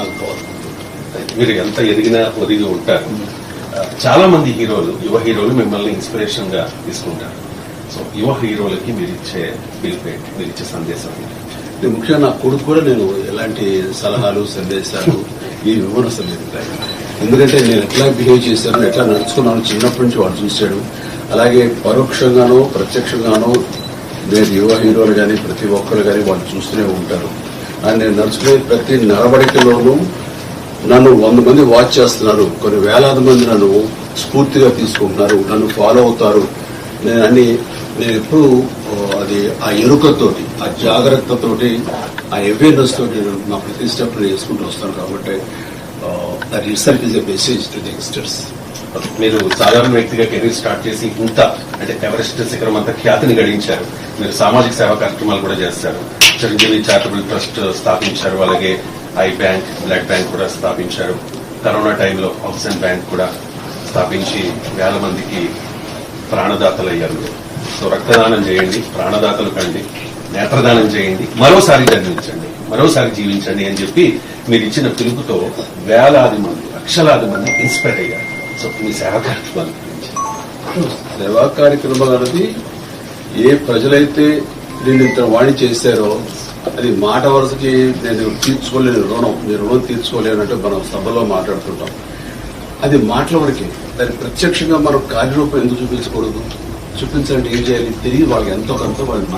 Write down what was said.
నాకు గౌరవం. మీరు ఎంత ఎదిగినా ఒదిగి ఉంటారు. చాలా మంది హీరోలు, యువ హీరోలు మిమ్మల్ని ఇన్స్పిరేషన్ గా తీసుకుంటారు. సో యువ హీరోలకి మీరు ఇచ్చే పిలుపేంటి, మీరు ఇచ్చే సందేశం ఏంటి? ముఖ్యంగా నా కొడుకు కూడా నేను ఎలాంటి సలహాలు సందేశాలు ఈ విమర్శ లేదు. ఎందుకంటే నేను ఎట్లా బిహేవ్ చేశాను, ఎట్లా నడుచుకున్నాను చిన్నప్పటి నుంచి వాడు చూశాడు. అలాగే పరోక్షంగానో ప్రత్యక్షంగానో నేను యువ హీరోలు కానీ ప్రతి ఒక్కరు కానీ వాళ్ళు చూస్తూనే ఉంటారు. అండ్ నేను నడుచుకునే ప్రతి నడవడికలోనూ నన్ను 100 మంది వాచ్ చేస్తున్నారు, కొన్ని వేలాది మంది నన్ను స్ఫూర్తిగా తీసుకుంటున్నారు, నన్ను ఫాలో అవుతారు. నేను ఎప్పుడు అది ఆ ఎరుకతోటి, ఆ జాగ్రత్తతోటి, ఆ అవేర్నెస్ తోటి నా ప్రతి స్టెప్ చేసుకుంటూ వస్తాను. కాబట్టి that it self is a message to the youngsters. మీరు సాధారణ వ్యక్తిగా కెరీర్ స్టార్ట్ చేసి ఇంత అంటే ఎవరెస్ట్ శిఖరం అంత ఖ్యాతిని గడించారు. మీరు సామాజిక సేవా కార్యక్రమాలు కూడా చేస్తారు. చిరంజీవి చారిటబుల్ ట్రస్ట్ స్థాపించారు. అలాగే ఐ బ్యాంక్, బ్లడ్ బ్యాంక్ కూడా స్థాపించారు. కరోనా టైంలో ఆక్సిజన్ బ్యాంక్ కూడా స్థాపించి వేల మందికి ప్రాణదాతలు అయ్యారు. సో రక్తదానం చేయండి, ప్రాణదాతలు కండి, నేత్రదానం చేయండి, మరోసారి జన్మించండి, మరోసారి జీవించండి అని చెప్పి మీరు ఇచ్చిన పిలుపుతో వేలాది మంది, లక్షలాది మంది ఇన్స్పైర్ అయ్యారు. సో మీ సేవా కార్యక్రమాల గురించి. సేవా కార్యక్రమాలు అనేది ఏ ప్రజలైతే నేను ఇంత వాణి చేశారో అది మాట వరుసకి నేను తీర్చుకోలేని రుణం, నేను రుణం తీర్చుకోలేనంటే మనం సభలో మాట్లాడుతుంటాం. అది మాటల వరకే. దాన్ని ప్రత్యక్షంగా మనం కార్యరూపం ఎందుకు చూపించకూడదు? చూపించాలంటే ఏం చేయాలి? తిరిగి వాళ్ళకి ఎంతో కొంత వాళ్ళు